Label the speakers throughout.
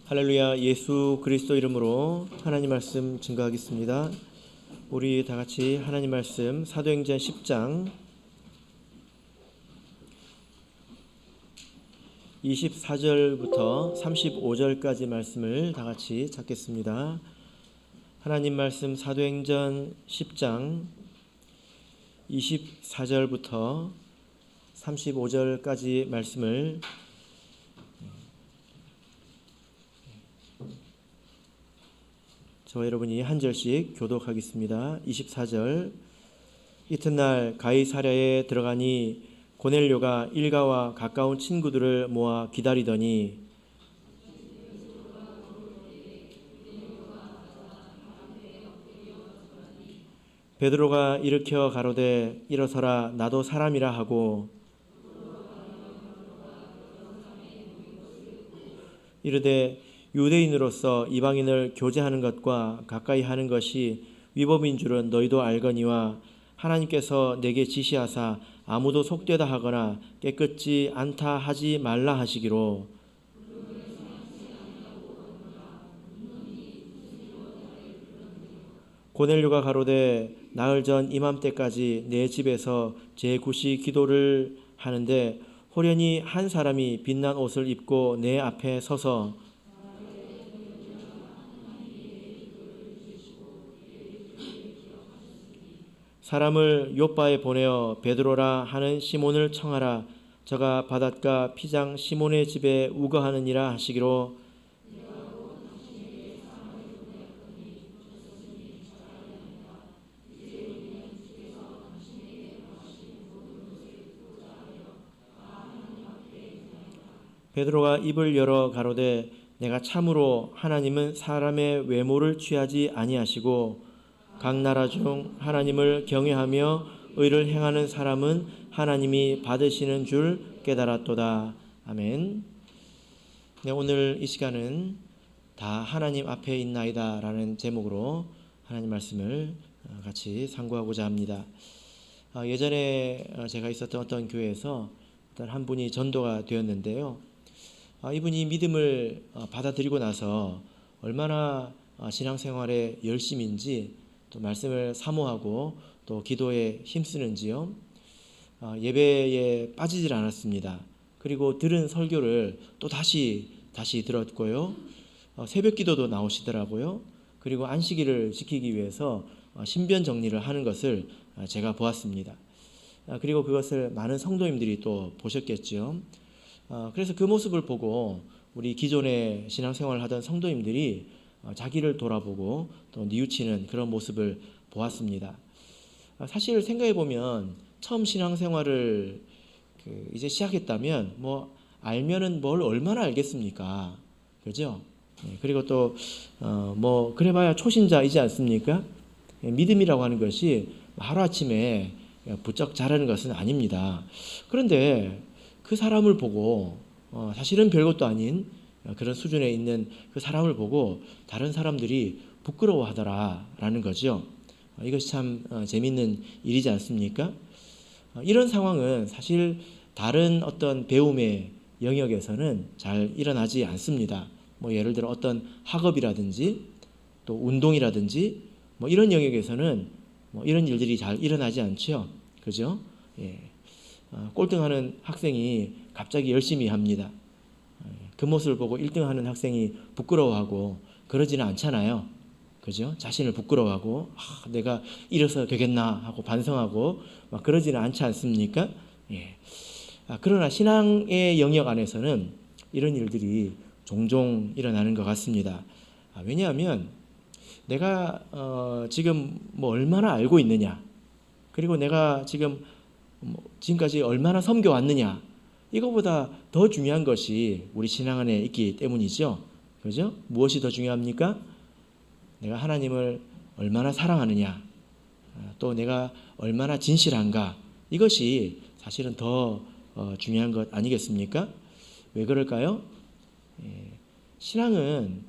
Speaker 1: 할렐루야. 예수 그리스도 이름으로 하나님 말씀 증거하겠습니다. 우리 다 같이 하나님 말씀 사도행전 10장 24절부터 35절까지 말씀을 다 같이 찾겠습니다. 하나님 말씀 사도행전 10장 24절부터 35절까지 말씀을 저와 여러분이 한 절씩 교독하겠습니다. 24절. 이튿날 가이사랴에 들어가니 고넬료가 일가와 가까운 친구들을 모아 기다리더니 베드로가 일으켜 가로되 일어서라 나도 사람이라 하고 이르되 유대인으로서 이방인을 교제하는 것과 가까이 하는 것이 위법인 줄은 너희도 알거니와 하나님께서 내게 지시하사 아무도 속되다 하거나 깨끗지 않다 하지 말라 하시기로 고넬료가 가로되 나흘 전 이맘때까지 내 집에서 제9시 기도를 하는데 호련히 한 사람이 빛난 옷을 입고 내 앞에 서서 사람을 요바에 보내어 베드로라 하는 시몬을 청하라. 저가 바닷가 피장 시몬의 집에 우거하느니라 하시기로 베드로가 입을 열어 가로되 내가 참으로 하나님은 사람의 외모를 취하지 아니하시고 각 나라 중 하나님을 경외하며 의를 행하는 사람은 하나님이 받으시는 줄 깨달았도다. 아멘. 네, 오늘 이 시간은 다 하나님 앞에 있나이다 라는 제목으로 하나님 말씀을 같이 상고하고자 합니다. 예전에 제가 있었던 어떤 교회에서 어떤 한 분이 전도가 되었는데요. 이분이 믿음을 받아들이고 나서 얼마나 신앙생활에 열심인지 또 말씀을 사모하고 또 기도에 힘쓰는지요. 예배에 빠지질 않았습니다. 그리고 들은 설교를 또 다시 들었고요. 새벽 기도도 나오시더라고요. 그리고 안식일을 지키기 위해서 신변 정리를 하는 것을 제가 보았습니다. 그리고 그것을 많은 성도님들이 또 보셨겠죠. 그래서 그 모습을 보고 우리 기존에 신앙생활을 하던 성도님들이 자기를 돌아보고 또 뉘우치는 그런 모습을 보았습니다. 사실 생각해 보면 처음 신앙생활을 이제 시작했다면 뭐 알면은 뭘 얼마나 알겠습니까? 그죠? 그리고 또 뭐 그래봐야 초신자이지 않습니까? 믿음이라고 하는 것이 하루아침에 부쩍 자라는 것은 아닙니다. 그런데 그 사람을 보고 사실은 별것도 아닌 그런 수준에 있는 그 사람을 보고 다른 사람들이 부끄러워하더라라는 거죠. 이것이 참 재미있는 일이지 않습니까? 이런 상황은 사실 다른 어떤 배움의 영역에서는 잘 일어나지 않습니다. 뭐 예를 들어 어떤 학업이라든지 또 운동이라든지 뭐 이런 영역에서는 뭐 이런 일들이 잘 일어나지 않죠. 그죠? 예. 꼴등하는 학생이 갑자기 열심히 합니다. 그 모습을 보고 1등하는 학생이 부끄러워하고 그러지는 않잖아요. 그죠? 자신을 부끄러워하고 내가 이래서 되겠나 하고 반성하고 막 그러지는 않지 않습니까? 예. 그러나 신앙의 영역 안에서는 이런 일들이 종종 일어나는 것 같습니다. 왜냐하면 내가 지금 뭐 얼마나 알고 있느냐, 그리고 내가 지금까지 얼마나 섬겨왔느냐, 이거보다 더 중요한 것이 우리 신앙 안에 있기 때문이죠. 그죠? 무엇이 더 중요합니까? 내가 하나님을 얼마나 사랑하느냐, 또 내가 얼마나 진실한가, 이것이 사실은 더 중요한 것 아니겠습니까? 왜 그럴까요? 신앙은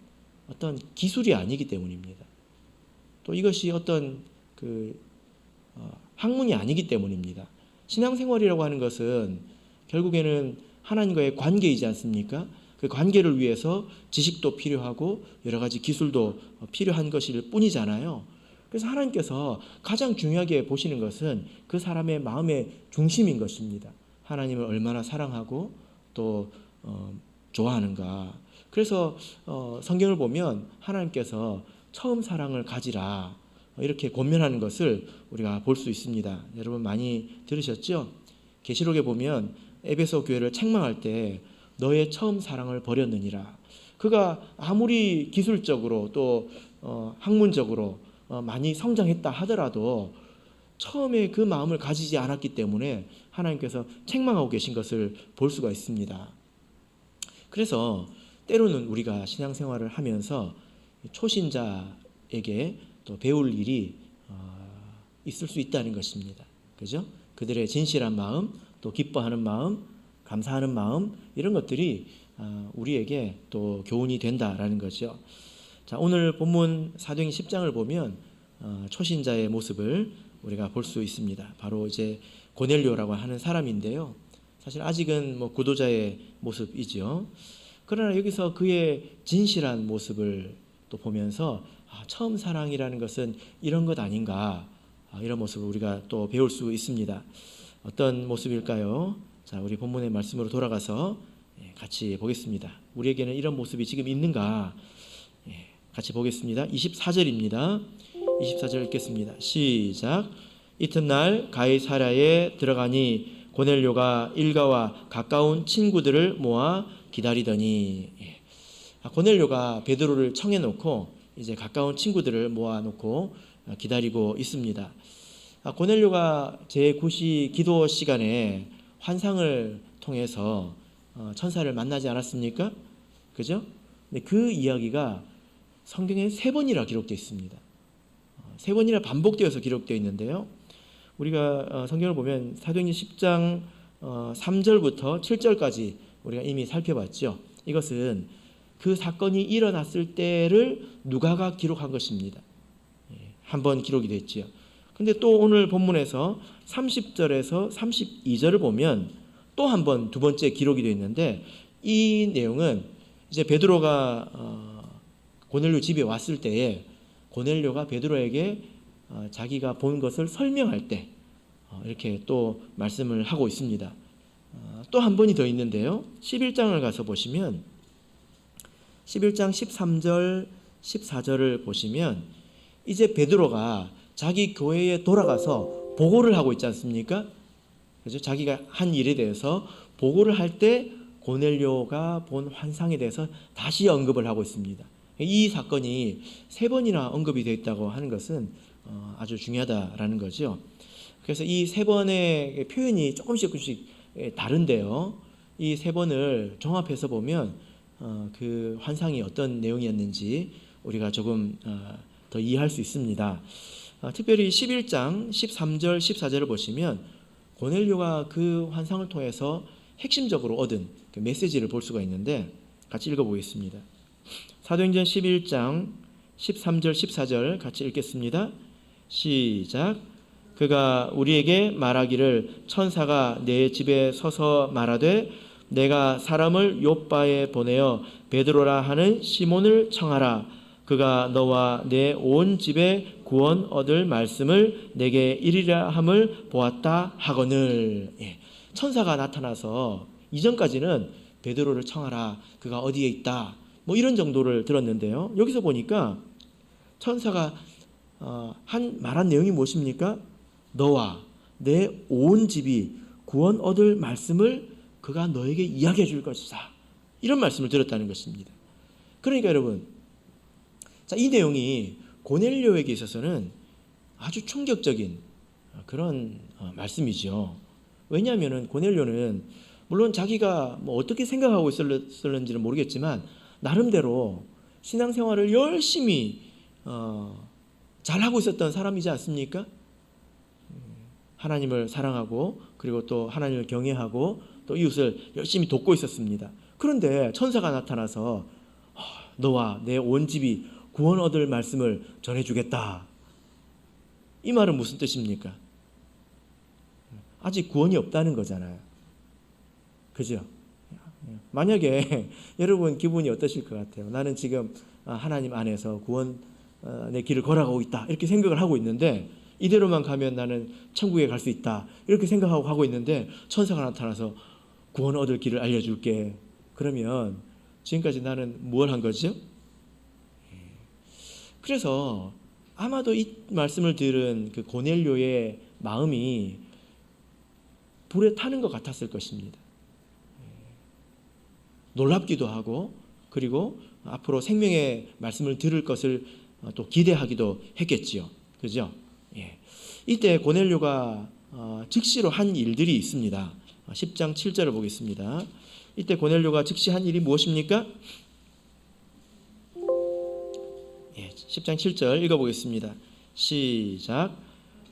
Speaker 1: 어떤 기술이 아니기 때문입니다. 또 이것이 어떤 학문이 아니기 때문입니다. 신앙생활이라고 하는 것은 결국에는 하나님과의 관계이지 않습니까? 그 관계를 위해서 지식도 필요하고 여러 가지 기술도 필요한 것일 뿐이잖아요. 그래서 하나님께서 가장 중요하게 보시는 것은 그 사람의 마음의 중심인 것입니다. 하나님을 얼마나 사랑하고 또 좋아하는가. 그래서 성경을 보면 하나님께서 처음 사랑을 가지라 이렇게 권면하는 것을 우리가 볼 수 있습니다. 여러분 많이 들으셨죠? 계시록에 보면 에베소 교회를 책망할 때 너의 처음 사랑을 버렸느니라. 그가 아무리 기술적으로 또 학문적으로 많이 성장했다 하더라도 처음에 그 마음을 가지지 않았기 때문에 하나님께서 책망하고 계신 것을 볼 수가 있습니다. 그래서 때로는 우리가 신앙생활을 하면서 초신자에게 또 배울 일이 있을 수 있다는 것입니다. 그죠? 그들의 진실한 마음, 또 기뻐하는 마음, 감사하는 마음 이런 것들이 우리에게 또 교훈이 된다라는 거죠. 자, 오늘 본문 사도행전 10장을 보면 초신자의 모습을 우리가 볼 수 있습니다. 바로 이제 고넬료라고 하는 사람인데요. 사실 아직은 구도자의 모습이죠. 그러나 여기서 그의 진실한 모습을 또 보면서 처음 사랑이라는 것은 이런 것 아닌가, 이런 모습을 우리가 또 배울 수 있습니다. 어떤 모습일까요? 자, 우리 본문의 말씀으로 돌아가서 같이 보겠습니다. 우리에게는 이런 모습이 지금 있는가? 같이 보겠습니다. 24절입니다. 24절 읽겠습니다. 시작. 이튿날 가이사랴에 들어가니 고넬료가 일가와 가까운 친구들을 모아 기다리더니, 고넬료가 베드로를 청해놓고 이제 가까운 친구들을 모아놓고 기다리고 있습니다. 고넬료가 제9시 기도 시간에 환상을 통해서 천사를 만나지 않았습니까? 그죠? 근데 그 이야기가 성경에 3번이나 기록되어 있습니다. 3번이나 반복되어서 기록되어 있는데요. 우리가 성경을 보면 사도행전 10장 3절부터 7절까지 우리가 이미 살펴봤죠. 이것은 그 사건이 일어났을 때를 누가가 기록한 것입니다. 한 번 기록이 됐지요. 근데 또 오늘 본문에서 30절에서 32절을 보면 또 한 번 두 번째 기록이 되어 있는데, 이 내용은 이제 베드로가 고넬료 집에 왔을 때에 고넬료가 베드로에게 자기가 본 것을 설명할 때 이렇게 또 말씀을 하고 있습니다. 또 한 번이 더 있는데요. 11장을 가서 보시면 11장 13절 14절을 보시면 이제 베드로가 자기 교회에 돌아가서 보고를 하고 있지 않습니까? 그래서 자기가 한 일에 대해서 보고를 할 때 고넬료가 본 환상에 대해서 다시 언급을 하고 있습니다. 이 사건이 3번이나 언급이 되어 있다고 하는 것은 아주 중요하다라는 거죠. 그래서 이 3번의 표현이 조금씩 다른데요. 이 3번을 종합해서 보면 그 환상이 어떤 내용이었는지 우리가 조금 더 이해할 수 있습니다. 특별히 11장 13절 14절을 보시면 고넬료가 그 환상을 통해서 핵심적으로 얻은 그 메시지를 볼 수가 있는데, 같이 읽어보겠습니다. 사도행전 11장 13절 14절 같이 읽겠습니다. 시작. 그가 우리에게 말하기를 천사가 내 집에 서서 말하되 내가 사람을 요빠에 보내어 베드로라 하는 시몬을 청하라. 그가 너와 내 온 집에 구원 얻을 말씀을 내게 이르리라 함을 보았다 하거늘. 천사가 나타나서 이전까지는 베드로를 청하라, 그가 어디에 있다, 이런 정도를 들었는데요. 여기서 보니까 천사가 말한 내용이 무엇입니까? 너와 내 온 집이 구원 얻을 말씀을 그가 너에게 이야기해 줄 것이다, 이런 말씀을 들었다는 것입니다. 그러니까 여러분, 자, 이 내용이 고넬료에게 있어서는 아주 충격적인 그런 말씀이죠. 왜냐하면 고넬료는 물론 자기가 어떻게 생각하고 있었는지는 모르겠지만 나름대로 신앙생활을 열심히 잘하고 있었던 사람이지 않습니까? 하나님을 사랑하고 그리고 또 하나님을 경외하고 또 이웃을 열심히 돕고 있었습니다. 그런데 천사가 나타나서 너와 내 온 집이 구원 얻을 말씀을 전해주겠다. 이 말은 무슨 뜻입니까? 아직 구원이 없다는 거잖아요. 그죠? 만약에 여러분 기분이 어떠실 것 같아요? 나는 지금 하나님 안에서 구원의 길을 걸어가고 있다 이렇게 생각을 하고 있는데, 이대로만 가면 나는 천국에 갈 수 있다 이렇게 생각하고 가고 있는데 천사가 나타나서 구원 얻을 길을 알려줄게. 그러면 지금까지 나는 뭘 한 거죠? 그래서 아마도 이 말씀을 들은 그 고넬료의 마음이 불에 타는 것 같았을 것입니다. 놀랍기도 하고, 그리고 앞으로 생명의 말씀을 들을 것을 또 기대하기도 했겠지요. 그죠? 예. 이때 고넬료가 즉시로 한 일들이 있습니다. 10장 7절을 보겠습니다. 이때 고넬료가 즉시 한 일이 무엇입니까? 10장 7절 읽어보겠습니다. 시작.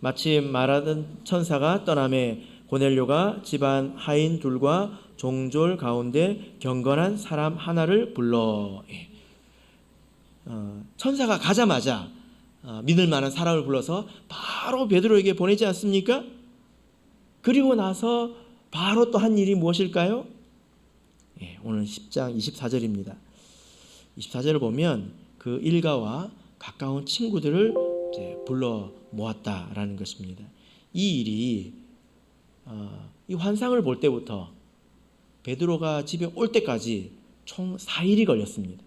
Speaker 1: 마침 말하던 천사가 떠나매 고넬료가 집안 하인 둘과 종졸 가운데 경건한 사람 하나를 불러. 천사가 가자마자 믿을 만한 사람을 불러서 바로 베드로에게 보내지 않습니까? 그리고 나서 바로 또 한 일이 무엇일까요? 오늘 10장 24절입니다. 24절을 보면 그 일가와 가까운 친구들을 불러 모았다라는 것입니다. 이 일이 이 환상을 볼 때부터 베드로가 집에 올 때까지 총 4일이 걸렸습니다.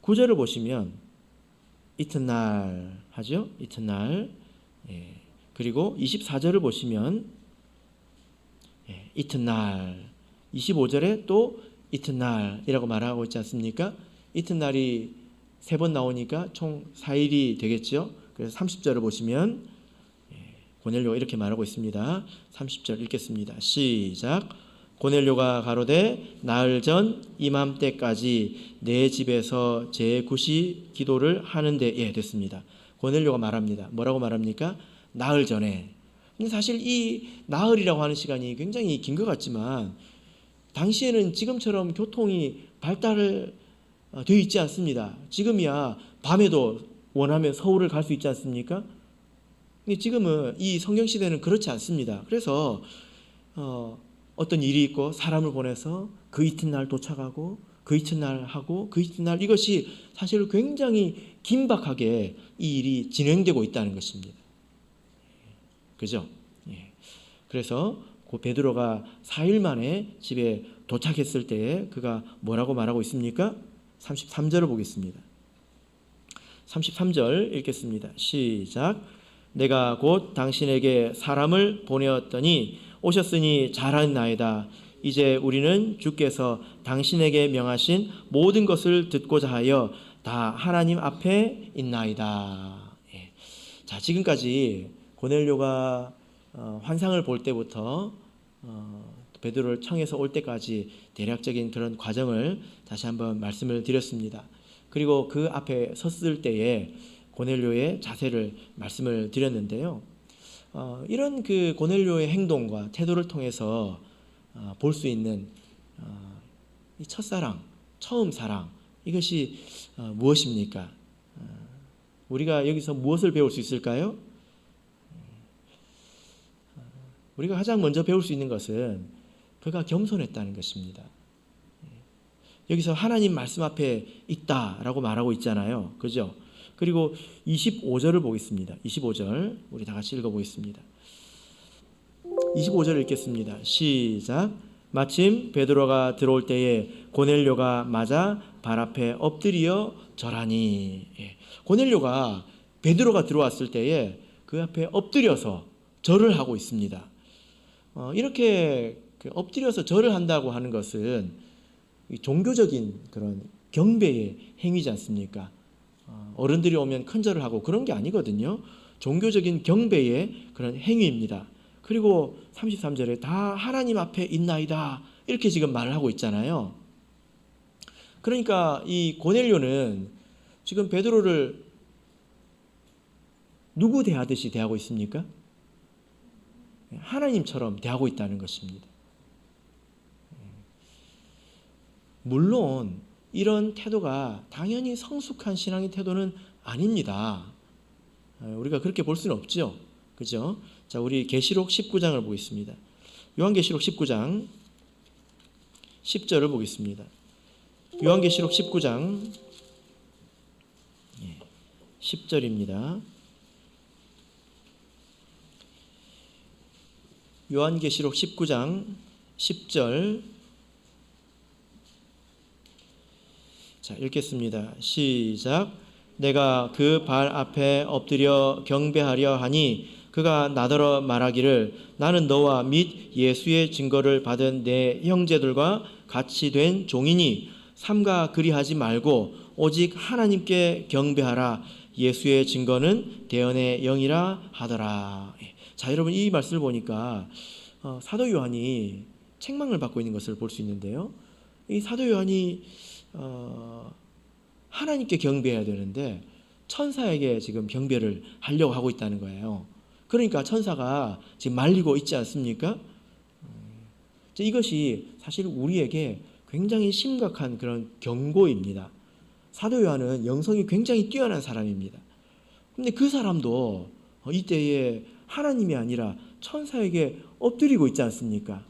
Speaker 1: 9절을 보시면 이튿날 하죠. 이튿날. 그리고 24절을 보시면 이튿날, 25절에 또 이튿날이라고 말하고 있지 않습니까? 이튿날이 3번 나오니까 총 4일이 되겠죠. 그래서 30절을 보시면 고넬료가 이렇게 말하고 있습니다. 30절 읽겠습니다. 시작. 고넬료가 가로되 나흘 전 이맘때까지 내 집에서 제9시 기도를 하는데, 됐습니다. 고넬료가 말합니다. 뭐라고 말합니까? 나흘 전에. 근데 사실 이 나흘이라고 하는 시간이 굉장히 긴 것 같지만 당시에는 지금처럼 교통이 발달되어 있지 않습니다. 지금이야 밤에도 원하면 서울을 갈 수 있지 않습니까? 근데 지금은 이 성경 시대는 그렇지 않습니다. 그래서 어떤 일이 있고 사람을 보내서 그 이튿날 도착하고 그 이튿날 하고 그 이튿날, 이것이 사실 굉장히 긴박하게 이 일이 진행되고 있다는 것입니다. 그죠? 그래서 그 베드로가 4일 만에 집에 도착했을 때에 그가 뭐라고 말하고 있습니까? 33절을 보겠습니다. 33절 읽겠습니다. 시작. 내가 곧 당신에게 사람을 보내었더니 오셨으니 잘하나이다. 이제 우리는 주께서 당신에게 명하신 모든 것을 듣고자 하여 다 하나님 앞에 있나이다. 자, 지금까지 고넬료가 환상을 볼 때부터 베드로를 청해서 올 때까지 대략적인 그런 과정을 다시 한번 말씀을 드렸습니다. 그리고 그 앞에 섰을 때에 고넬료의 자세를 말씀을 드렸는데요. 이런 그 고넬료의 행동과 태도를 통해서 볼 수 있는 이 첫사랑, 처음 사랑, 이것이 무엇입니까? 우리가 여기서 무엇을 배울 수 있을까요? 우리가 가장 먼저 배울 수 있는 것은 그가 겸손했다는 것입니다. 여기서 하나님 말씀 앞에 있다라고 말하고 있잖아요. 그죠? 그리고 25절을 보겠습니다. 25절 우리 다 같이 읽어보겠습니다. 25절 읽겠습니다. 시작. 마침 베드로가 들어올 때에 고넬료가 맞아 발 앞에 엎드려 절하니. 고넬료가 베드로가 들어왔을 때에 그 앞에 엎드려서 절을 하고 있습니다. 이렇게 엎드려서 절을 한다고 하는 것은 종교적인 그런 경배의 행위지 않습니까? 어른들이 오면 큰 절을 하고 그런 게 아니거든요. 종교적인 경배의 그런 행위입니다. 그리고 33절에 다 하나님 앞에 있나이다 이렇게 지금 말을 하고 있잖아요. 그러니까 이 고넬료는 지금 베드로를 누구 대하듯이 대하고 있습니까? 하나님처럼 대하고 있다는 것입니다. 물론 이런 태도가 당연히 성숙한 신앙의 태도는 아닙니다. 우리가 그렇게 볼 수는 없죠. 그죠? 자, 우리 계시록 19장을 보겠습니다. 요한계시록 19장 10절을 보겠습니다. 요한계시록 19장 10절입니다. 요한계시록 19장 10절. 자, 읽겠습니다. 시작. 내가 그 발 앞에 엎드려 경배하려 하니 그가 나더러 말하기를 나는 너와 및 예수의 증거를 받은 내 형제들과 같이 된 종이니 삼가 그리하지 말고 오직 하나님께 경배하라. 예수의 증거는 대언의 영이라 하더라. 자, 여러분 이 말씀을 보니까 사도 요한이 책망을 받고 있는 것을 볼 수 있는데요. 이 사도 요한이 하나님께 경배해야 되는데 천사에게 지금 경배를 하려고 하고 있다는 거예요. 그러니까 천사가 지금 말리고 있지 않습니까? 이것이 사실 우리에게 굉장히 심각한 그런 경고입니다. 사도 요한은 영성이 굉장히 뛰어난 사람입니다. 근데 그 사람도 이때에 하나님이 아니라 천사에게 엎드리고 있지 않습니까?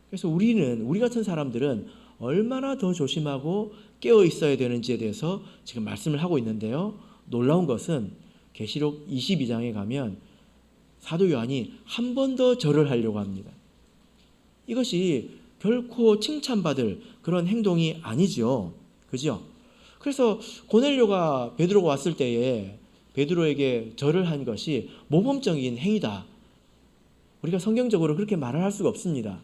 Speaker 1: 그래서 우리 같은 사람들은 얼마나 더 조심하고 깨어 있어야 되는지에 대해서 지금 말씀을 하고 있는데요. 놀라운 것은 계시록 22장에 가면 사도 요한이 한 번 더 절을 하려고 합니다. 이것이 결코 칭찬받을 그런 행동이 아니죠. 그죠? 그래서 고넬료가 베드로가 왔을 때에 베드로에게 절을 한 것이 모범적인 행위다. 우리가 성경적으로 그렇게 말을 할 수가 없습니다.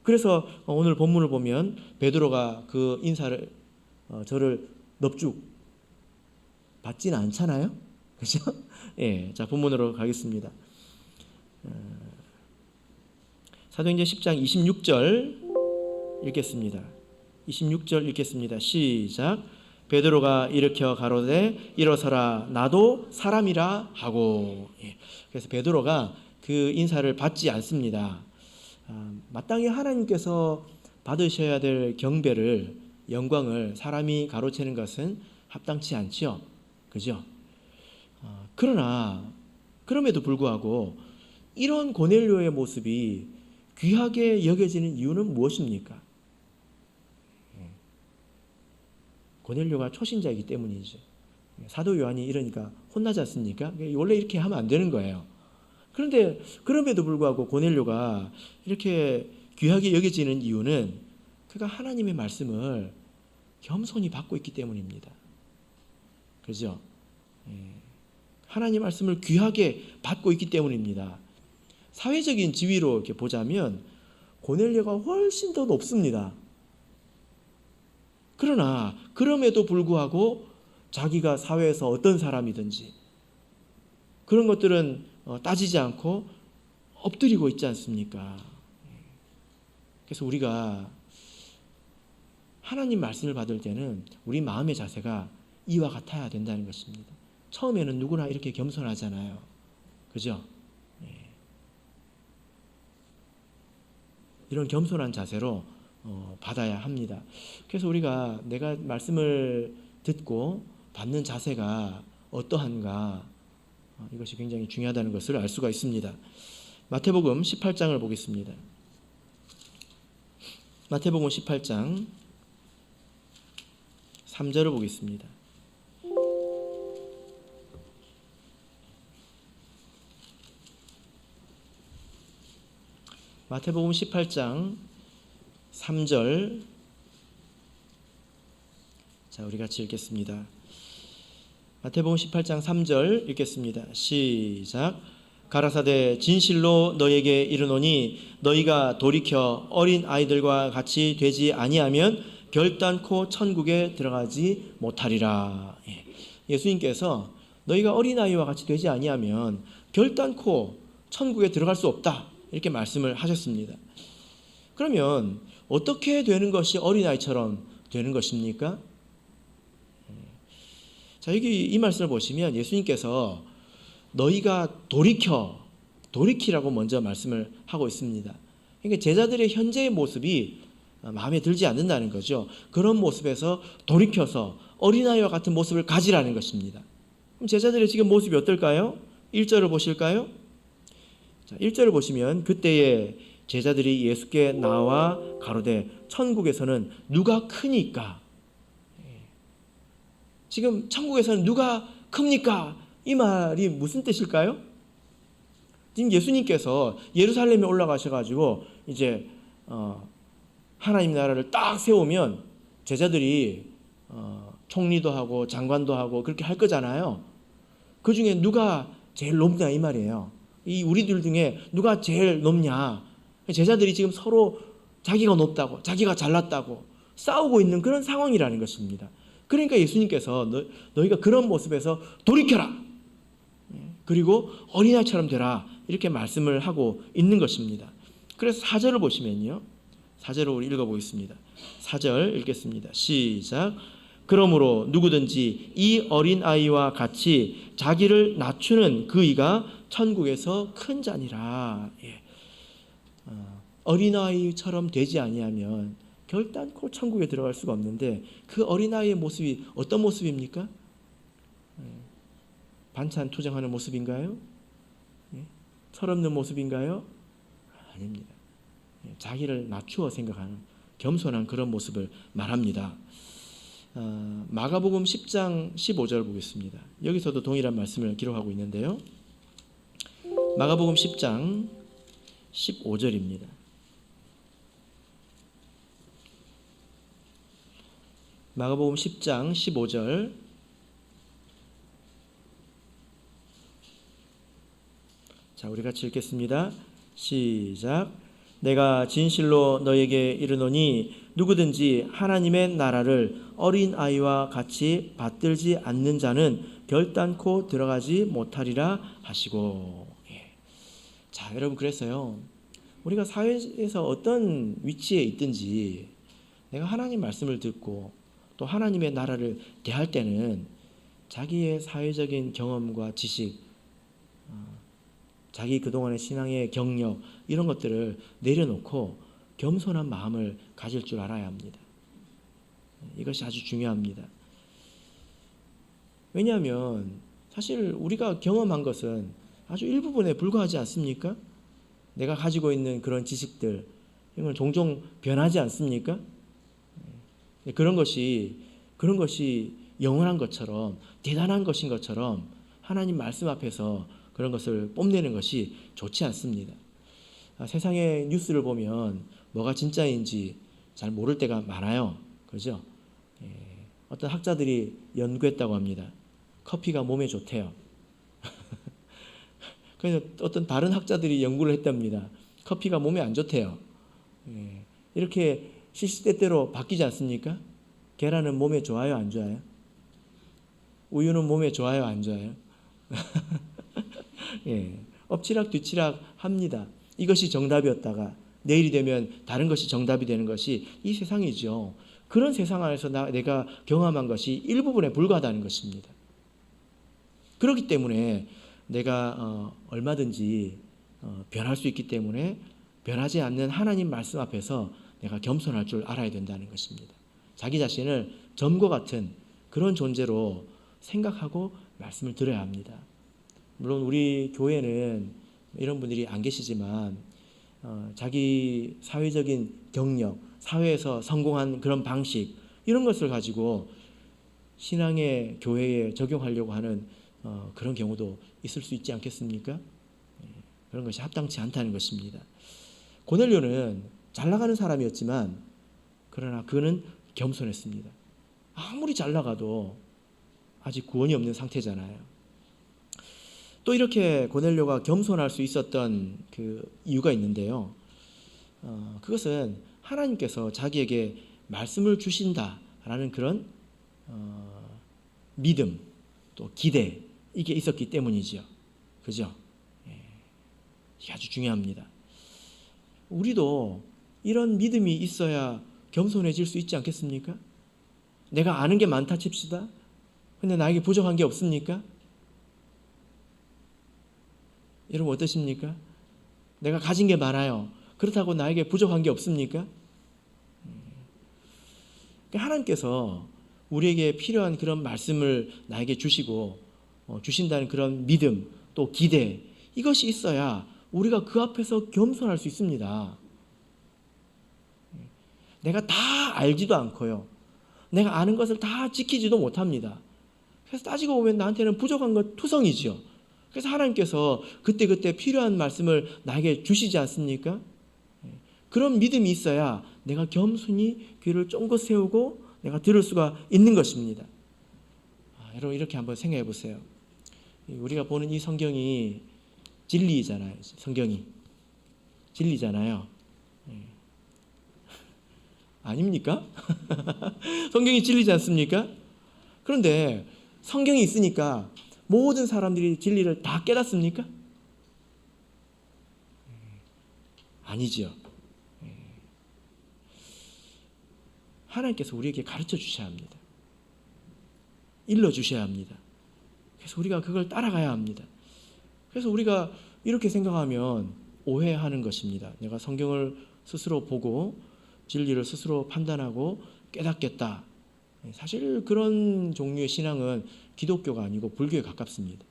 Speaker 1: 그래서 오늘 본문을 보면 베드로가 그 인사를 절을 넙죽 받지는 않잖아요. 그렇죠? 예, 자 본문으로 가겠습니다. 사도행전 10장 26절 읽겠습니다. 26절 읽겠습니다. 시작. 베드로가 일으켜 가로되 일어서라 나도 사람이라 하고. 예, 그래서 베드로가 그 인사를 받지 않습니다. 마땅히 하나님께서 받으셔야 될 경배를 영광을 사람이 가로채는 것은 합당치 않죠. 그죠? 그러나 그럼에도 불구하고 이런 고넬료의 모습이 귀하게 여겨지는 이유는 무엇입니까? 고넬료가 초신자이기 때문이죠. 사도 요한이 이러니까 혼나지 않습니까? 원래 이렇게 하면 안 되는 거예요. 그런데 그럼에도 불구하고 고넬료가 이렇게 귀하게 여겨지는 이유는 그가 하나님의 말씀을 겸손히 받고 있기 때문입니다. 그렇죠? 하나님 말씀을 귀하게 받고 있기 때문입니다. 사회적인 지위로 이렇게 보자면 고넬료가 훨씬 더 높습니다. 그러나 그럼에도 불구하고 자기가 사회에서 어떤 사람이든지 그런 것들은 따지지 않고 엎드리고 있지 않습니까? 그래서 우리가 하나님 말씀을 받을 때는 우리 마음의 자세가 이와 같아야 된다는 것입니다. 처음에는 누구나 이렇게 겸손하잖아요. 그죠? 이런 겸손한 자세로 받아야 합니다. 그래서 우리가 내가 말씀을 듣고 받는 자세가 어떠한가, 이것이 굉장히 중요하다는 것을 알 수가 있습니다. 마태복음 18장을 보겠습니다. 마태복음 18장 3절을 보겠습니다. 마태복음 18장 3절. 자, 우리 같이 읽겠습니다. 마태복음 18장 3절 읽겠습니다. 시작. 가라사대 진실로 너희에게 이르노니 너희가 돌이켜 어린 아이들과 같이 되지 아니하면 결단코 천국에 들어가지 못하리라. 예수님께서 너희가 어린 아이와 같이 되지 아니하면 결단코 천국에 들어갈 수 없다, 이렇게 말씀을 하셨습니다. 그러면 어떻게 되는 것이 어린아이처럼 되는 것입니까? 자, 여기 이 말씀을 보시면 예수님께서 너희가 돌이키라고 먼저 말씀을 하고 있습니다. 그러니까 제자들의 현재의 모습이 마음에 들지 않는다는 거죠. 그런 모습에서 돌이켜서 어린아이와 같은 모습을 가지라는 것입니다. 그럼 제자들의 지금 모습이 어떨까요? 1절을 보실까요? 자, 1절을 보시면 그때에 제자들이 예수께 나와 가로되 천국에서는 누가 크니까. 지금 천국에서는 누가 큽니까? 이 말이 무슨 뜻일까요? 지금 예수님께서 예루살렘에 올라가셔가지고 이제 하나님 나라를 딱 세우면 제자들이 총리도 하고 장관도 하고 그렇게 할 거잖아요. 그 중에 누가 제일 높냐 이 말이에요. 이 우리들 중에 누가 제일 높냐. 제자들이 지금 서로 자기가 높다고 자기가 잘났다고 싸우고 있는 그런 상황이라는 것입니다. 그러니까 예수님께서 너희가 그런 모습에서 돌이켜라. 그리고 어린아이처럼 되라. 이렇게 말씀을 하고 있는 것입니다. 그래서 4절을 보시면요. 4절을 우리 읽어보겠습니다. 4절 읽겠습니다. 시작. 그러므로 누구든지 이 어린아이와 같이 자기를 낮추는 그이가 천국에서 큰 자니라. 어린아이처럼 되지 아니하면 결단코 천국에 들어갈 수가 없는데 그 어린아이의 모습이 어떤 모습입니까? 반찬 투정하는 모습인가요? 철없는 모습인가요? 아닙니다. 자기를 낮추어 생각하는 겸손한 그런 모습을 말합니다. 마가복음 10장 15절 보겠습니다. 여기서도 동일한 말씀을 기록하고 있는데요. 마가복음 10장 15절입니다. 마가복음 10장 15절. 자, 우리 같이 읽겠습니다. 시작. 내가 진실로 너에게 이르노니 누구든지 하나님의 나라를 어린아이와 같이 받들지 않는 자는 결단코 들어가지 못하리라 하시고. 자, 여러분, 그래서요, 우리가 사회에서 어떤 위치에 있든지 내가 하나님 말씀을 듣고 또 하나님의 나라를 대할 때는 자기의 사회적인 경험과 지식, 자기 그동안의 신앙의 경력 이런 것들을 내려놓고 겸손한 마음을 가질 줄 알아야 합니다. 이것이 아주 중요합니다. 왜냐하면 사실 우리가 경험한 것은 아주 일부분에 불과하지 않습니까? 내가 가지고 있는 그런 지식들 이건 종종 변하지 않습니까? 그런 것이 영원한 것처럼 대단한 것인 것처럼 하나님 말씀 앞에서 그런 것을 뽐내는 것이 좋지 않습니다. 세상의 뉴스를 보면 뭐가 진짜인지 잘 모를 때가 많아요. 그죠? 어떤 학자들이 연구했다고 합니다. 커피가 몸에 좋대요. 그래서 어떤 다른 학자들이 연구를 했답니다. 커피가 몸에 안 좋대요. 이렇게 시시때때로 바뀌지 않습니까? 계란은 몸에 좋아요, 안 좋아요? 우유는 몸에 좋아요, 안 좋아요? 엎치락 뒤치락 합니다. 이것이 정답이었다가 내일이 되면 다른 것이 정답이 되는 것이 이 세상이죠. 그런 세상 안에서 내가 경험한 것이 일부분에 불과하다는 것입니다. 그렇기 때문에 내가 얼마든지 변할 수 있기 때문에 변하지 않는 하나님 말씀 앞에서 내가 겸손할 줄 알아야 된다는 것입니다. 자기 자신을 점과 같은 그런 존재로 생각하고 말씀을 들어야 합니다. 물론 우리 교회는 이런 분들이 안 계시지만 자기 사회적인 경력, 사회에서 성공한 그런 방식 이런 것을 가지고 신앙의 교회에 적용하려고 하는 그런 경우도 있을 수 있지 않겠습니까? 그런 것이 합당치 않다는 것입니다. 고넬료는 잘 나가는 사람이었지만 그러나 그는 겸손했습니다. 아무리 잘 나가도 아직 구원이 없는 상태잖아요. 또 이렇게 고넬료가 겸손할 수 있었던 그 이유가 있는데요. 그것은 하나님께서 자기에게 말씀을 주신다라는 그런 믿음 또 기대 이게 있었기 때문이죠. 그죠? 이게 아주 중요합니다. 우리도 이런 믿음이 있어야 겸손해질 수 있지 않겠습니까? 내가 아는 게 많다 칩시다. 근데 나에게 부족한 게 없습니까? 여러분 어떠십니까? 내가 가진 게 많아요. 그렇다고 나에게 부족한 게 없습니까? 하나님께서 우리에게 필요한 그런 말씀을 나에게 주시고 주신다는 그런 믿음 또 기대 이것이 있어야 우리가 그 앞에서 겸손할 수 있습니다. 내가 다 알지도 않고요. 내가 아는 것을 다 지키지도 못합니다. 그래서 따지고 보면 나한테는 부족한 것 투성이죠. 그래서 하나님께서 그때그때 필요한 말씀을 나에게 주시지 않습니까? 그런 믿음이 있어야 내가 겸손히 귀를 쫑긋 세우고 내가 들을 수가 있는 것입니다. 여러분 이렇게 한번 생각해 보세요. 우리가 보는 이 성경이 진리잖아요. 성경이 진리잖아요. 아닙니까? 성경이 진리지 않습니까? 그런데 성경이 있으니까 모든 사람들이 진리를 다 깨닫습니까? 아니지요. 하나님께서 우리에게 가르쳐 주셔야 합니다. 일러 주셔야 합니다. 그래서 우리가 그걸 따라가야 합니다. 그래서 우리가 이렇게 생각하면 오해하는 것입니다. 내가 성경을 스스로 보고 진리를 스스로 판단하고 깨닫겠다. 사실 그런 종류의 신앙은 기독교가 아니고 불교에 가깝습니다.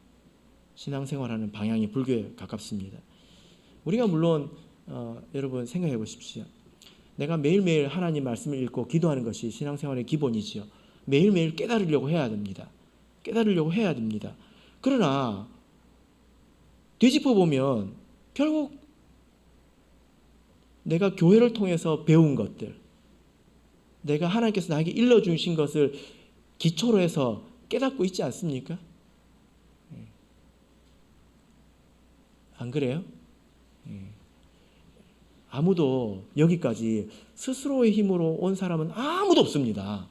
Speaker 1: 신앙생활하는 방향이 불교에 가깝습니다. 우리가 물론 여러분 생각해 보십시오. 내가 매일매일 하나님 말씀을 읽고 기도하는 것이 신앙생활의 기본이지요. 매일매일 깨달으려고 해야 됩니다. 깨달으려고 해야 됩니다. 그러나 되짚어 보면 결국 내가 교회를 통해서 배운 것들, 내가 하나님께서 나에게 일러주신 것을 기초로 해서 깨닫고 있지 않습니까? 안 그래요? 아무도 여기까지 스스로의 힘으로 온 사람은 아무도 없습니다.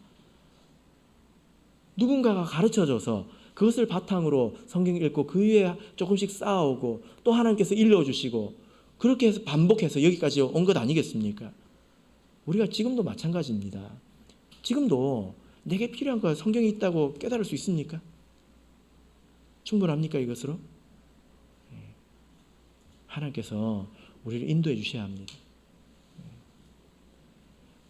Speaker 1: 누군가가 가르쳐줘서 그것을 바탕으로 성경 읽고 그 위에 조금씩 쌓아오고 또 하나님께서 일러주시고 그렇게 해서 반복해서 여기까지 온 것 아니겠습니까? 우리가 지금도 마찬가지입니다. 지금도 내게 필요한 거 성경이 있다고 깨달을 수 있습니까? 충분합니까 이것으로? 하나님께서 우리를 인도해 주셔야 합니다.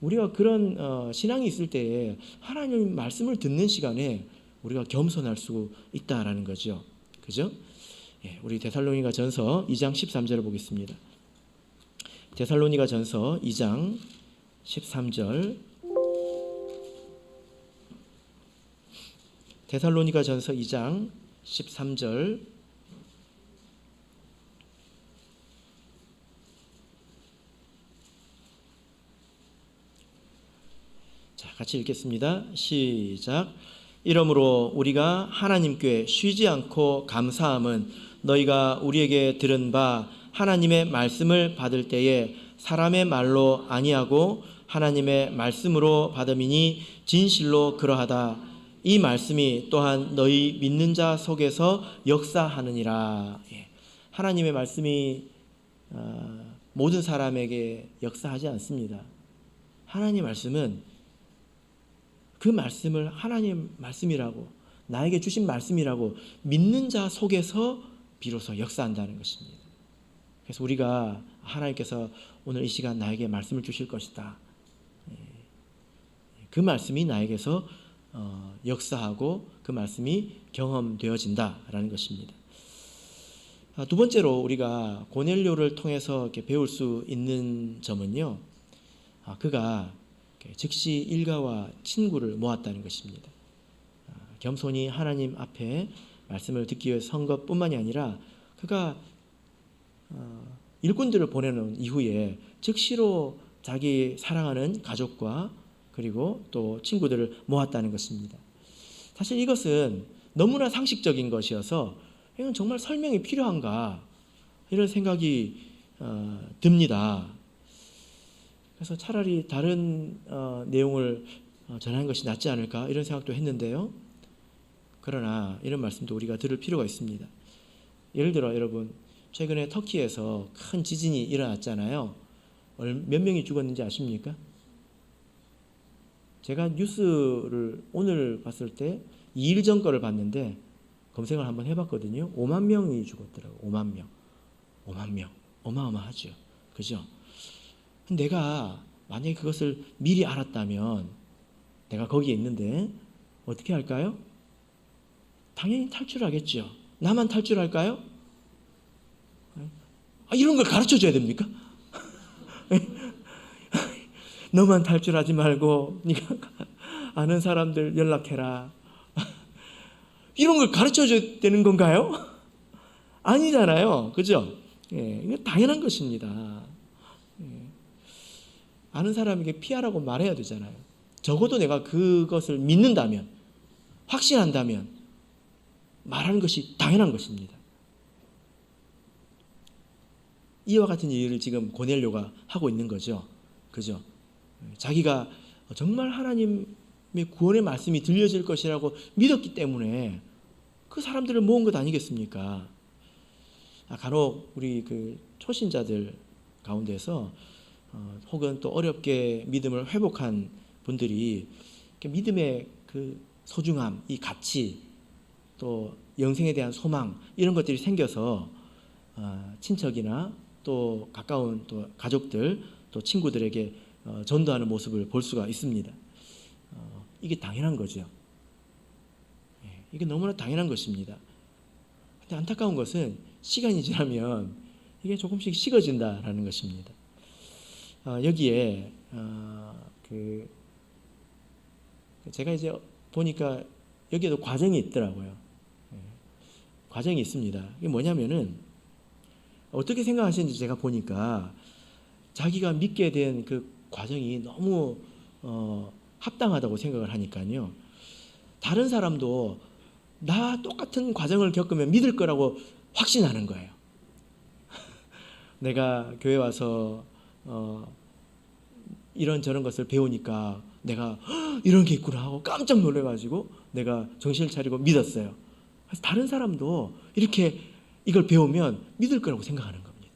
Speaker 1: 우리가 그런 신앙이 있을 때에 하나님 말씀을 듣는 시간에 우리가 겸손할 수 있다라는 거죠. 그죠? 우리 데살로니가 전서 2장 13절을 보겠습니다. 데살로니가 전서 2장 13절. 데살로니가 전서 2장 13절. 자, 같이 읽겠습니다. 시작. 이러므로 우리가 하나님께 쉬지 않고 감사함은 너희가 우리에게 들은 바 하나님의 말씀을 받을 때에 사람의 말로 아니하고 하나님의 말씀으로 받음이니 진실로 그러하다. 이 말씀이 또한 너희 믿는 자 속에서 역사하느니라. 하나님의 말씀이 모든 사람에게 역사하지 않습니다. 하나님의 말씀은 그 말씀을 하나님 말씀이라고 나에게 주신 말씀이라고 믿는 자 속에서 비로소 역사한다는 것입니다. 그래서 우리가 하나님께서 오늘 이 시간 나에게 말씀을 주실 것이다. 그 말씀이 나에게서 역사하고 그 말씀이 경험되어진다라는 것입니다. 두 번째로 우리가 고넬료를 통해서 이렇게 배울 수 있는 점은요. 그가 즉시 일가와 친구를 모았다는 것입니다. 겸손히 하나님 앞에 말씀을 듣기 위해 선 것뿐만이 아니라 그가 일꾼들을 보내놓은 이후에 즉시로 자기 사랑하는 가족과 그리고 또 친구들을 모았다는 것입니다. 사실 이것은 너무나 상식적인 것이어서 이건 정말 설명이 필요한가 이런 생각이 듭니다. 그래서 차라리 다른 내용을 전하는 것이 낫지 않을까 이런 생각도 했는데요. 그러나 이런 말씀도 우리가 들을 필요가 있습니다. 예를 들어 여러분 최근에 터키에서 큰 지진이 일어났잖아요. 몇 명이 죽었는지 아십니까? 제가 뉴스를 오늘 봤을 때 2일 전 거를 봤는데 검색을 한번 해봤거든요. 5만 명이 죽었더라고요. 5만 명. 5만 명. 어마어마하죠. 그죠? 내가 만약에 그것을 미리 알았다면 내가 거기에 있는데 어떻게 할까요? 당연히 탈출하겠죠. 나만 탈출할까요? 이런 걸 가르쳐 줘야 됩니까? 너만 탈출하지 말고 네가 아는 사람들 연락해라. 이런 걸 가르쳐 줘야 되는 건가요? 아니잖아요. 그죠? 이건 당연한 것입니다. 아는 사람에게 피하라고 말해야 되잖아요. 적어도 내가 그것을 믿는다면, 확신한다면 말하는 것이 당연한 것입니다. 이와 같은 일을 지금 고넬료가 하고 있는 거죠. 그죠? 자기가 정말 하나님의 구원의 말씀이 들려질 것이라고 믿었기 때문에 그 사람들을 모은 것 아니겠습니까? 간혹 우리 그 초신자들 가운데서 혹은 또 어렵게 믿음을 회복한 분들이 믿음의 그 소중함, 이 가치, 또 영생에 대한 소망 이런 것들이 생겨서 친척이나 또 가까운 또 가족들 또 친구들에게 전도하는 모습을 볼 수가 있습니다. 이게 당연한 거죠. 이게 너무나 당연한 것입니다. 근데 안타까운 것은 시간이 지나면 이게 조금씩 식어진다라는 것입니다. 여기에 제가 이제 보니까 여기에도 과정이 있더라고요. 과정이 있습니다. 이게 뭐냐면은 어떻게 생각하시는지 제가 보니까 자기가 믿게 된 그 과정이 너무 합당하다고 생각을 하니까요. 다른 사람도 나 똑같은 과정을 겪으면 믿을 거라고 확신하는 거예요. 내가 교회 와서 이런저런 것을 배우니까 내가 이런 게 있구나 하고 깜짝 놀래가지고 내가 정신을 차리고 믿었어요. 그래서 다른 사람도 이렇게 이걸 배우면 믿을 거라고 생각하는 겁니다.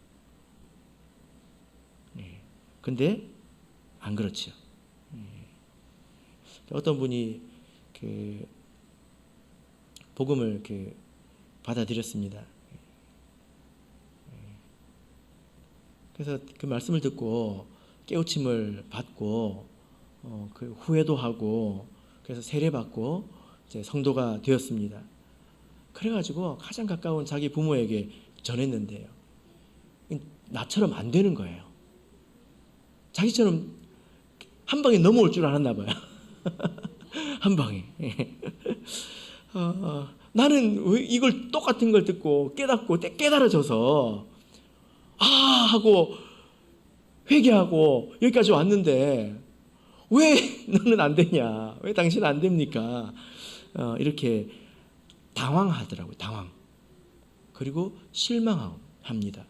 Speaker 1: 근데 안 그렇죠. 어떤 분이 그 복음을 받아들였습니다. 그래서 그 말씀을 듣고 깨우침을 받고 그 후회도 하고 그래서 세례받고 이제 성도가 되었습니다. 그래가지고 가장 가까운 자기 부모에게 전했는데요. 나처럼 안 되는 거예요. 자기처럼 한 방에 넘어올 줄 알았나 봐요. 한 방에. 나는 왜 이걸 똑같은 걸 듣고 깨닫고 깨달아져서 하고 회개하고 여기까지 왔는데 왜 너는 안 되냐? 왜 당신은 안 됩니까? 이렇게 당황하더라고요. 당황. 그리고 실망합니다.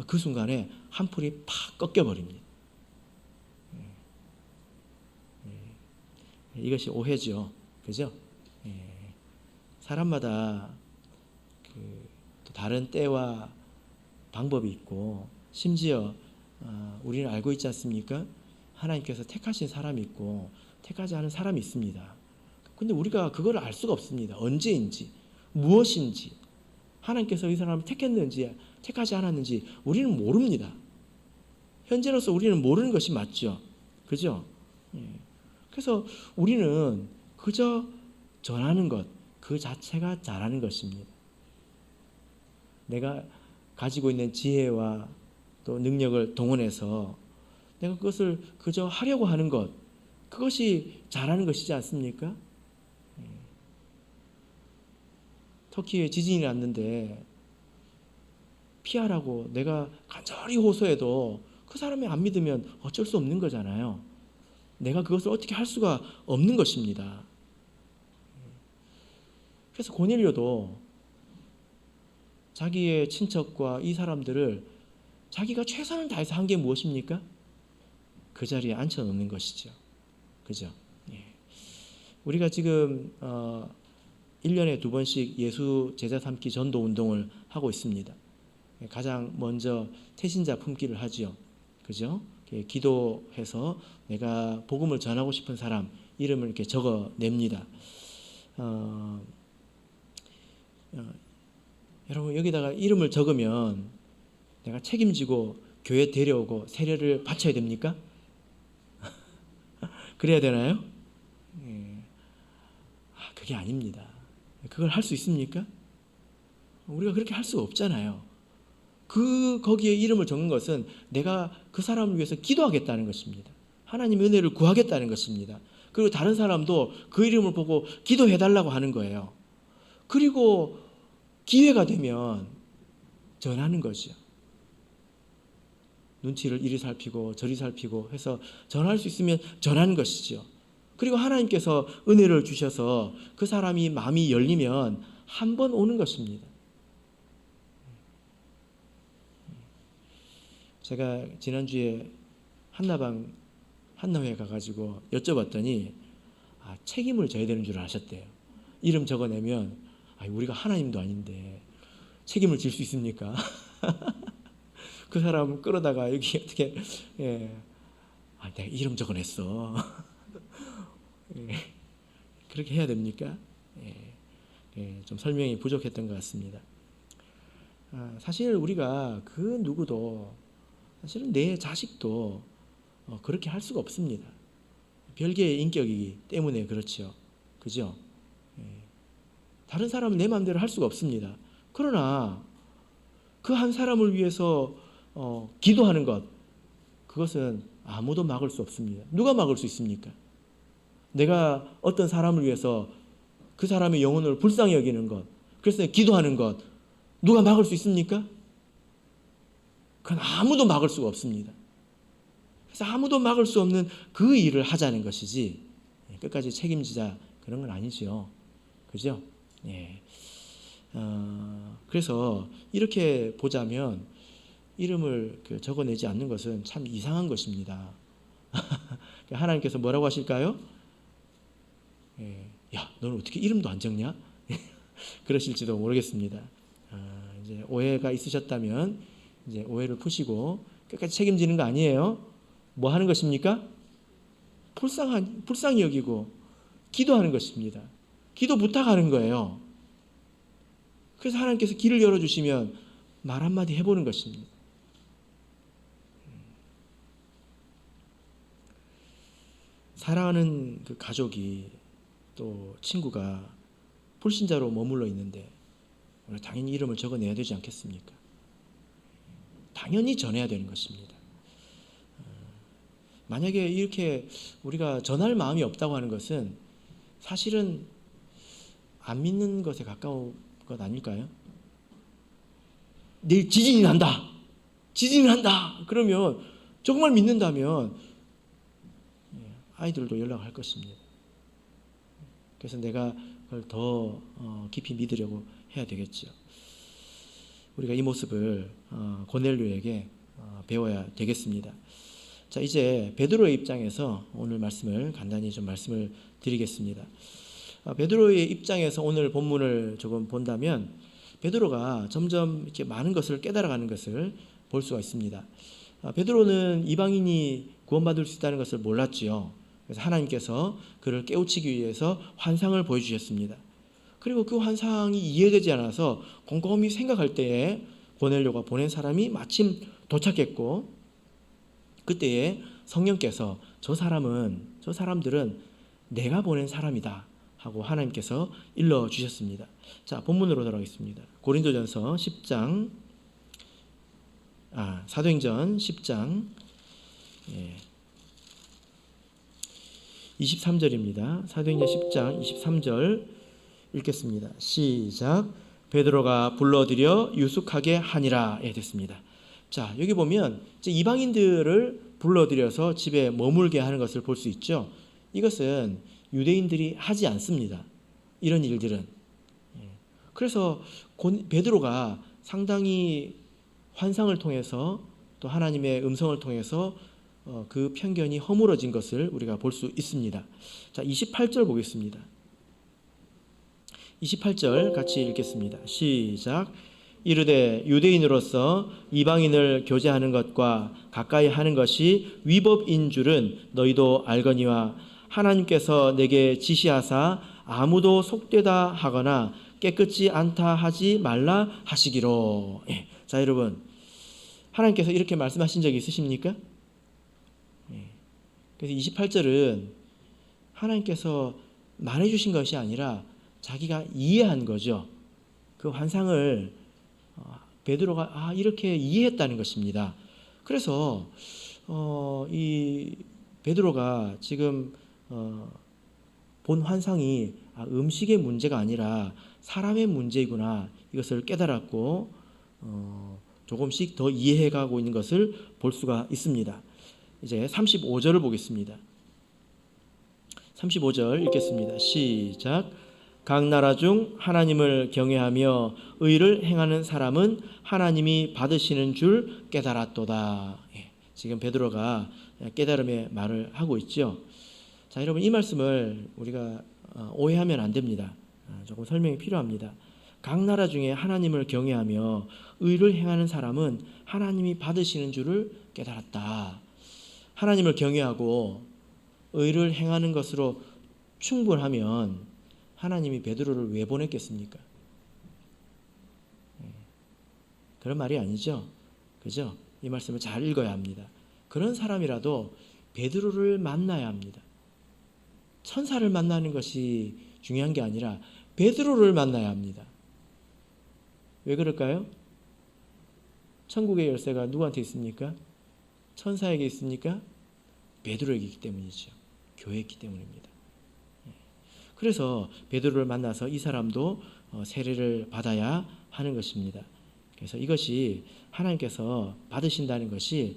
Speaker 1: 그 순간에 한풀이 팍 꺾여버립니다. 이것이 오해죠. 그죠? 사람마다 또 다른 때와 방법이 있고 심지어 우리는 알고 있지 않습니까? 하나님께서 택하신 사람이 있고 택하지 않은 사람이 있습니다. 근데 우리가 그걸 알 수가 없습니다. 언제인지 무엇인지 하나님께서 이 사람을 택했는지 택하지 않았는지 우리는 모릅니다. 현재로서 우리는 모르는 것이 맞죠. 그죠? 그래서 우리는 그저 전하는 것 그 자체가 잘하는 것입니다. 내가 가지고 있는 지혜와 또 능력을 동원해서 내가 그것을 그저 하려고 하는 것 그것이 잘하는 것이지 않습니까? 터키에 지진이 났는데 피하라고 내가 간절히 호소해도 그 사람이 안 믿으면 어쩔 수 없는 거잖아요. 내가 그것을 어떻게 할 수가 없는 것입니다. 그래서 고넬료도 자기의 친척과 이 사람들을 자기가 최선을 다해서 한 게 무엇입니까? 그 자리에 앉혀놓는 것이죠. 그죠? 우리가 지금 1년에 2번씩 예수 제자 삼기 전도 운동을 하고 있습니다. 가장 먼저 태신자 품기를 하죠. 그죠? 기도해서 내가 복음을 전하고 싶은 사람 이름을 이렇게 적어냅니다. 여러분 여기다가 이름을 적으면 내가 책임지고 교회 데려오고 세례를 바쳐야 됩니까? 그래야 되나요? 그게 아닙니다. 그걸 할 수 있습니까? 우리가 그렇게 할 수가 없잖아요. 거기에 이름을 적는 것은 내가 그 사람을 위해서 기도하겠다는 것입니다. 하나님의 은혜를 구하겠다는 것입니다. 그리고 다른 사람도 그 이름을 보고 기도해달라고 하는 거예요. 그리고 기회가 되면 전하는 거죠. 눈치를 이리 살피고 저리 살피고 해서 전할 수 있으면 전하는 것이죠. 그리고 하나님께서 은혜를 주셔서 그 사람이 마음이 열리면 한 번 오는 것입니다. 제가 지난주에 한나회 가가지고 여쭤봤더니 책임을 져야 되는 줄 아셨대요. 이름 적어내면 우리가 하나님도 아닌데 책임을 질 수 있습니까? 그 사람 끌어다가 여기 어떻게 내가 이름 적어냈어. 그렇게 해야 됩니까? 좀 설명이 부족했던 것 같습니다. 사실 우리가 그 누구도 사실은 내 자식도 그렇게 할 수가 없습니다. 별개의 인격이기 때문에 그렇죠. 그죠? 다른 사람은 내 마음대로 할 수가 없습니다. 그러나 그 한 사람을 위해서 기도하는 것, 그것은 아무도 막을 수 없습니다. 누가 막을 수 있습니까? 내가 어떤 사람을 위해서 그 사람의 영혼을 불쌍히 여기는 것, 그래서 기도하는 것, 누가 막을 수 있습니까? 그건 아무도 막을 수가 없습니다. 그래서 아무도 막을 수 없는 그 일을 하자는 것이지 끝까지 책임지자 그런 건 아니죠. 그죠? 그래서 이렇게 보자면 이름을 적어내지 않는 것은 참 이상한 것입니다. 하나님께서 뭐라고 하실까요? 야, 너는 어떻게 이름도 안 적냐? 그러실지도 모르겠습니다. 이제 오해가 있으셨다면 이제 오해를 푸시고 끝까지 책임지는 거 아니에요. 뭐 하는 것입니까? 불쌍히 여기고 기도하는 것입니다. 기도 부탁하는 거예요. 그래서 하나님께서 길을 열어주시면 말 한마디 해보는 것입니다. 사랑하는 그 가족이 또 친구가 불신자로 머물러 있는데 당연히 이름을 적어내야 되지 않겠습니까? 당연히 전해야 되는 것입니다. 만약에 이렇게 우리가 전할 마음이 없다고 하는 것은 사실은 안 믿는 것에 가까운 것 아닐까요? 내일 지진이 난다. 그러면 정말 믿는다면 아이들도 연락할 것입니다. 그래서 내가 그걸 더 깊이 믿으려고 해야 되겠죠. 우리가 이 모습을 고넬료에게 배워야 되겠습니다. 자, 이제 베드로의 입장에서 오늘 말씀을 간단히 좀 말씀을 드리겠습니다. 베드로의 입장에서 오늘 본문을 조금 본다면 베드로가 점점 이렇게 많은 것을 깨달아가는 것을 볼 수가 있습니다. 베드로는 이방인이 구원받을 수 있다는 것을 몰랐지요. 그래서 하나님께서 그를 깨우치기 위해서 환상을 보여주셨습니다. 그리고 그 환상이 이해되지 않아서 곰곰이 생각할 때에 고넬료가 보낸 사람이 마침 도착했고 그때에 성령께서 저 사람들은 내가 보낸 사람이다 하고 하나님께서 일러주셨습니다. 자, 본문으로 돌아가겠습니다. 고린도전서 10장 사도행전 10장 23절입니다. 사도행전 10장 23절 읽겠습니다. 시작. 베드로가 불러들여 유숙하게 하니라에 됐습니다. 자, 여기 보면 이제 이방인들을 불러들여서 집에 머물게 하는 것을 볼 수 있죠. 이것은 유대인들이 하지 않습니다. 이런 일들은. 그래서 베드로가 상당히 환상을 통해서 또 하나님의 음성을 통해서 그 편견이 허물어진 것을 우리가 볼 수 있습니다. 자, 28절 보겠습니다. 28절 같이 읽겠습니다. 시작. 이르되 유대인으로서 이방인을 교제하는 것과 가까이 하는 것이 위법인 줄은 너희도 알거니와 하나님께서 내게 지시하사 아무도 속되다 하거나 깨끗지 않다 하지 말라 하시기로. 자, 여러분, 하나님께서 이렇게 말씀하신 적이 있으십니까? 그래서 28절은 하나님께서 말해주신 것이 아니라 자기가 이해한 거죠. 그 환상을 베드로가 이렇게 이해했다는 것입니다. 그래서 이 베드로가 지금 본 환상이 음식의 문제가 아니라 사람의 문제이구나, 이것을 깨달았고 조금씩 더 이해해가고 있는 것을 볼 수가 있습니다. 이제 35절을 보겠습니다. 35절 읽겠습니다. 시작. 각 나라 중 하나님을 경외하며 의를 행하는 사람은 하나님이 받으시는 줄 깨달았도다. 지금 베드로가 깨달음의 말을 하고 있죠. 자, 여러분, 이 말씀을 우리가 오해하면 안 됩니다. 조금 설명이 필요합니다. 각 나라 중에 하나님을 경외하며 의를 행하는 사람은 하나님이 받으시는 줄을 깨달았다. 하나님을 경외하고 의를 행하는 것으로 충분하면 하나님이 베드로를 왜 보냈겠습니까? 그런 말이 아니죠. 그죠? 이 말씀을 잘 읽어야 합니다. 그런 사람이라도 베드로를 만나야 합니다. 천사를 만나는 것이 중요한 게 아니라 베드로를 만나야 합니다. 왜 그럴까요? 천국의 열쇠가 누구한테 있습니까? 천사에게 있습니까? 베드로에게 있기 때문이죠. 교회에 있기 때문입니다. 그래서 베드로를 만나서 이 사람도 세례를 받아야 하는 것입니다. 그래서 이것이 하나님께서 받으신다는 것이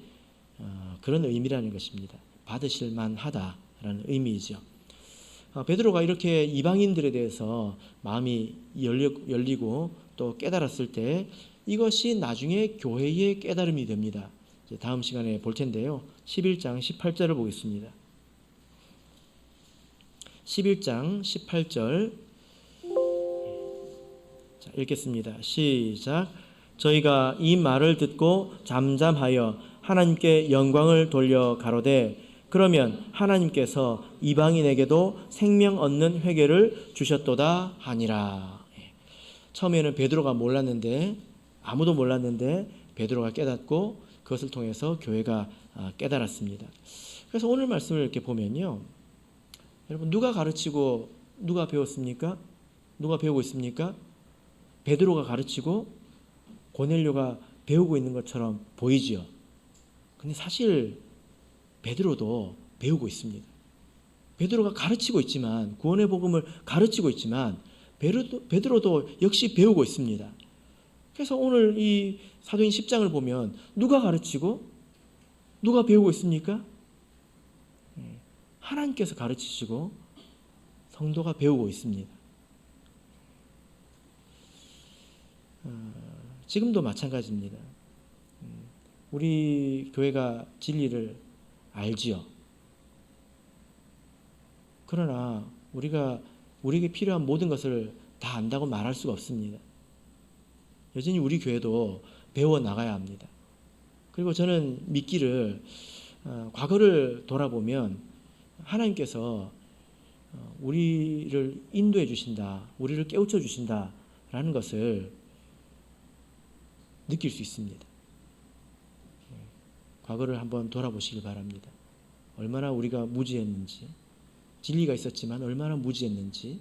Speaker 1: 그런 의미라는 것입니다. 받으실 만하다라는 의미이죠. 베드로가 이렇게 이방인들에 대해서 마음이 열리고 또 깨달았을 때 이것이 나중에 교회의 깨달음이 됩니다. 이제 다음 시간에 볼 텐데요. 11장 18절을 보겠습니다. 11장 18절 자, 읽겠습니다. 시작. 저희가 이 말을 듣고 잠잠하여 하나님께 영광을 돌려 가로되 그러면 하나님께서 이방인에게도 생명 얻는 회개를 주셨도다 하니라. 처음에는 베드로가 몰랐는데, 아무도 몰랐는데 베드로가 깨닫고 그것을 통해서 교회가 깨달았습니다. 그래서 오늘 말씀을 이렇게 보면요, 여러분, 누가 가르치고 누가 배웠습니까? 누가 배우고 있습니까? 베드로가 가르치고 고넬료가 배우고 있는 것처럼 보이지요. 근데 사실 베드로도 배우고 있습니다. 베드로가 가르치고 있지만, 구원의 복음을 가르치고 있지만 베드로도 역시 배우고 있습니다. 그래서 오늘 이 사도행 10장을 보면 누가 가르치고 누가 배우고 있습니까? 하나님께서 가르치시고 성도가 배우고 있습니다. 지금도 마찬가지입니다. 우리 교회가 진리를 알지요. 그러나 우리에게 필요한 모든 것을 다 안다고 말할 수가 없습니다. 여전히 우리 교회도 배워 나가야 합니다. 그리고 저는 믿기를 과거를 돌아보면 하나님께서 우리를 인도해 주신다, 우리를 깨우쳐 주신다라는 것을 느낄 수 있습니다. 과거를 한번 돌아보시길 바랍니다. 얼마나 우리가 무지했는지, 진리가 있었지만 얼마나 무지했는지.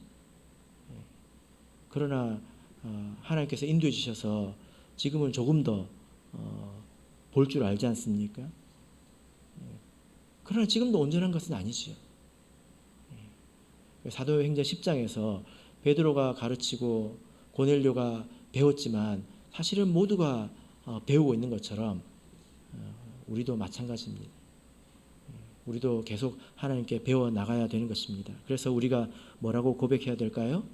Speaker 1: 그러나 하나님께서 인도해 주셔서 지금은 조금 더 볼 줄 알지 않습니까? 그러나 지금도 온전한 것은 아니지요. 사도행전 10장에서 베드로가 가르치고 고넬료가 배웠지만 사실은 모두가 배우고 있는 것처럼 우리도 마찬가지입니다. 우리도 계속 하나님께 배워 나가야 되는 것입니다. 그래서 우리가 뭐라고 고백해야 될까요?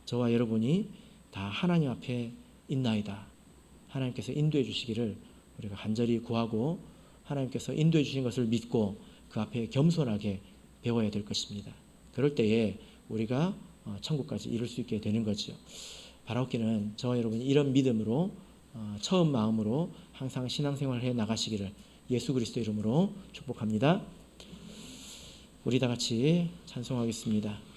Speaker 1: 저와 여러분이 다 하나님 앞에 있나이다. 하나님께서 인도해 주시기를 우리가 간절히 구하고 하나님께서 인도해 주신 것을 믿고 그 앞에 겸손하게 배워야 될 것입니다. 그럴 때에 우리가 천국까지 이룰 수 있게 되는 거죠. 바라옵기는 저와 여러분이 이런 믿음으로 처음 마음으로 항상 신앙생활을 해 나가시기를 예수 그리스도 이름으로 축복합니다. 우리 다 같이 찬송하겠습니다.